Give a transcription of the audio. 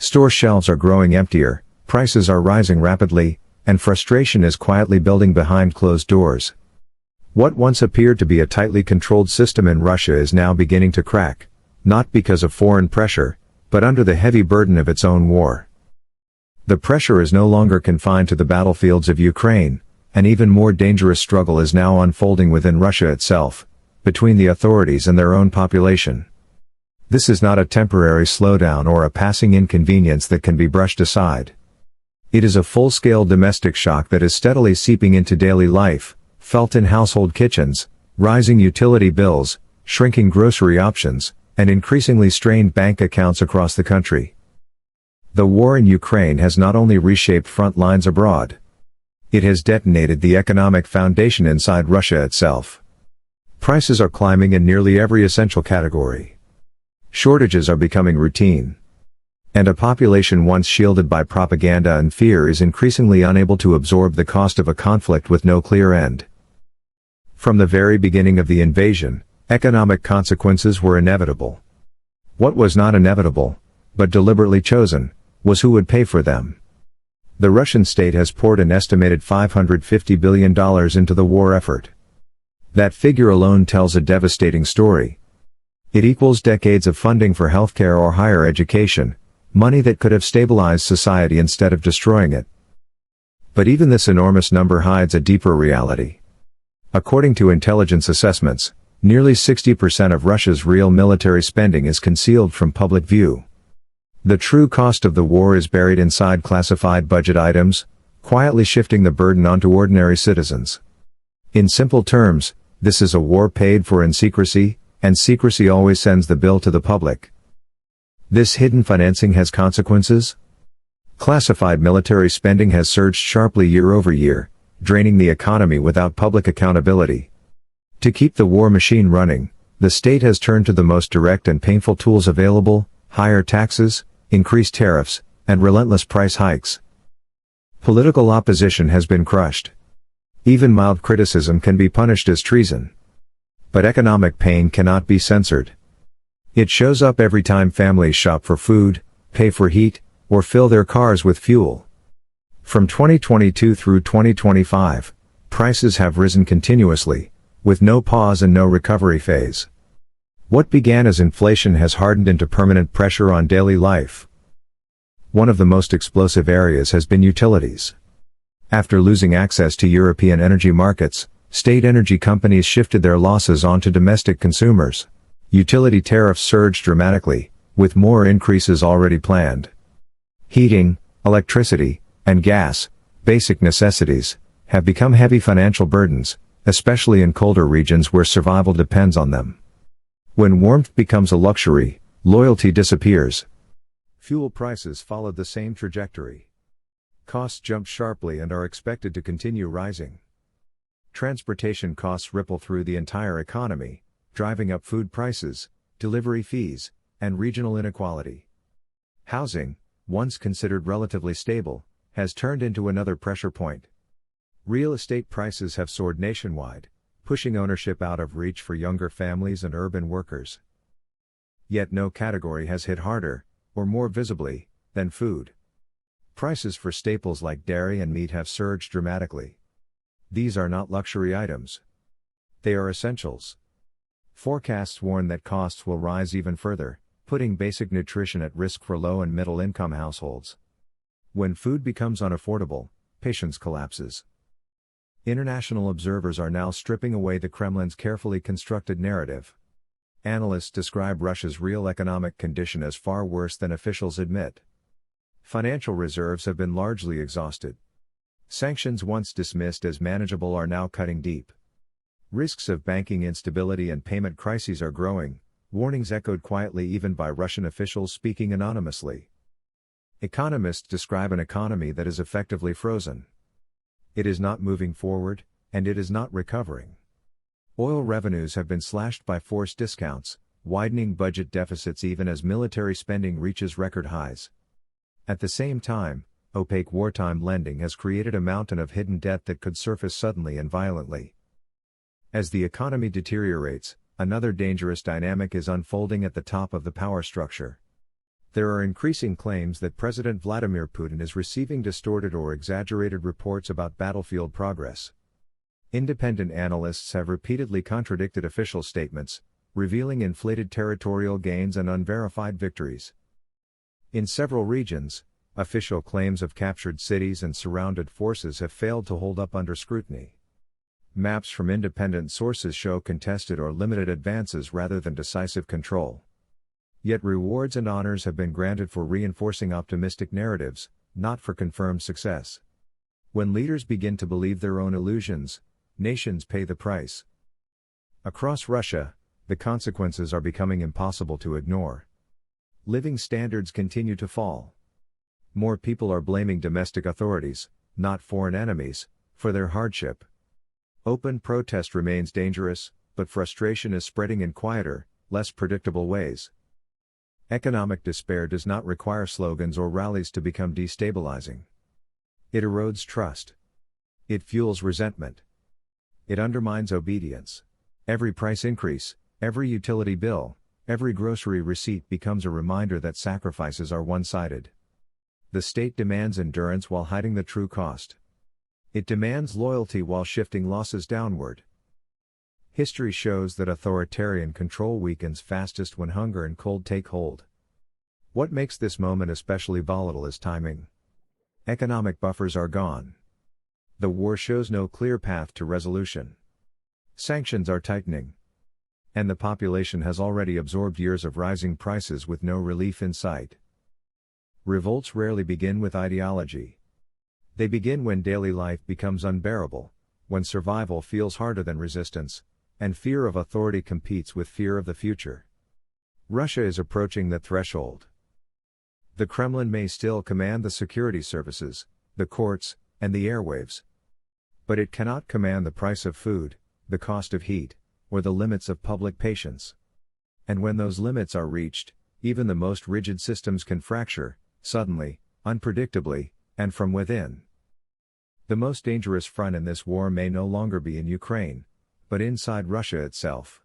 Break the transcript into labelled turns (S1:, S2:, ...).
S1: Store shelves are growing emptier, prices are rising rapidly, and frustration is quietly building behind closed doors. What once appeared to be a tightly controlled system in Russia is now beginning to crack, not because of foreign pressure, but under the heavy burden of its own war. The pressure is no longer confined to the battlefields of Ukraine. An even more dangerous struggle is now unfolding within Russia itself, between the authorities and their own population. This is not a temporary slowdown or a passing inconvenience that can be brushed aside. It is a full-scale domestic shock that is steadily seeping into daily life, felt in household kitchens, rising utility bills, shrinking grocery options, and increasingly strained bank accounts across the country. The war in Ukraine has not only reshaped front lines abroad. It has detonated the economic foundation inside Russia itself. Prices are climbing in nearly every essential category. Shortages are becoming routine. And a population once shielded by propaganda and fear is increasingly unable to absorb the cost of a conflict with no clear end. From the very beginning of the invasion, economic consequences were inevitable. What was not inevitable, but deliberately chosen, was who would pay for them. The Russian state has poured an estimated $550 billion into the war effort. That figure alone tells a devastating story. It equals decades of funding for healthcare or higher education, money that could have stabilized society instead of destroying it. But even this enormous number hides a deeper reality. According to intelligence assessments, nearly 60% of Russia's real military spending is concealed from public view. The true cost of the war is buried inside classified budget items, quietly shifting the burden onto ordinary citizens. In simple terms, this is a war paid for in secrecy, and secrecy always sends the bill to the public. This hidden financing has consequences. Classified military spending has surged sharply year over year, draining the economy without public accountability. To keep the war machine running, the state has turned to the most direct and painful tools available: higher taxes, increased tariffs, and relentless price hikes. Political opposition has been crushed. Even mild criticism can be punished as treason. But economic pain cannot be censored. It shows up every time families shop for food, pay for heat, or fill their cars with fuel. From 2022 through 2025, prices have risen continuously, with no pause and no recovery phase. What began as inflation has hardened into permanent pressure on daily life. One of the most explosive areas has been utilities. After losing access to European energy markets, state energy companies shifted their losses onto domestic consumers. Utility tariffs surged dramatically, with more increases already planned. Heating, electricity, and gas, basic necessities, have become heavy financial burdens, especially in colder regions where survival depends on them. When warmth becomes a luxury, loyalty disappears. Fuel prices followed the same trajectory. Costs jumped sharply and are expected to continue rising. Transportation costs ripple through the entire economy, driving up food prices, delivery fees, and regional inequality. Housing, once considered relatively stable, has turned into another pressure point. Real estate prices have soared nationwide, pushing ownership out of reach for younger families and urban workers. Yet no category has hit harder, or more visibly, than food. Prices for staples like dairy and meat have surged dramatically. These are not luxury items. They are essentials. Forecasts warn that costs will rise even further, putting basic nutrition at risk for low and middle-income households. When food becomes unaffordable, patience collapses. International observers are now stripping away the Kremlin's carefully constructed narrative. Analysts describe Russia's real economic condition as far worse than officials admit. Financial reserves have been largely exhausted. Sanctions once dismissed as manageable are now cutting deep. Risks of banking instability and payment crises are growing, warnings echoed quietly even by Russian officials speaking anonymously. Economists describe an economy that is effectively frozen. It is not moving forward, and it is not recovering. Oil revenues have been slashed by forced discounts, widening budget deficits even as military spending reaches record highs. At the same time, opaque wartime lending has created a mountain of hidden debt that could surface suddenly and violently. As the economy deteriorates, another dangerous dynamic is unfolding at the top of the power structure. There are increasing claims that President Vladimir Putin is receiving distorted or exaggerated reports about battlefield progress. Independent analysts have repeatedly contradicted official statements, revealing inflated territorial gains and unverified victories. In several regions, official claims of captured cities and surrounded forces have failed to hold up under scrutiny. Maps from independent sources show contested or limited advances rather than decisive control. Yet rewards and honors have been granted for reinforcing optimistic narratives, not for confirmed success. When leaders begin to believe their own illusions, nations pay the price. Across Russia, the consequences are becoming impossible to ignore. Living standards continue to fall. More people are blaming domestic authorities, not foreign enemies, for their hardship. Open protest remains dangerous, but frustration is spreading in quieter, less predictable ways. Economic despair does not require slogans or rallies to become destabilizing. It erodes trust. It fuels resentment. It undermines obedience. Every price increase, every utility bill, every grocery receipt becomes a reminder that sacrifices are one-sided. The state demands endurance while hiding the true cost. It demands loyalty while shifting losses downward. History shows that authoritarian control weakens fastest when hunger and cold take hold. What makes this moment especially volatile is timing. Economic buffers are gone. The war shows no clear path to resolution. Sanctions are tightening. And the population has already absorbed years of rising prices with no relief in sight. Revolts rarely begin with ideology. They begin when daily life becomes unbearable, when survival feels harder than resistance, and fear of authority competes with fear of the future. Russia is approaching the threshold. The Kremlin may still command the security services, the courts, and the airwaves. But it cannot command the price of food, the cost of heat, or the limits of public patience. And when those limits are reached, even the most rigid systems can fracture, suddenly, unpredictably, and from within. The most dangerous front in this war may no longer be in Ukraine, but inside Russia itself.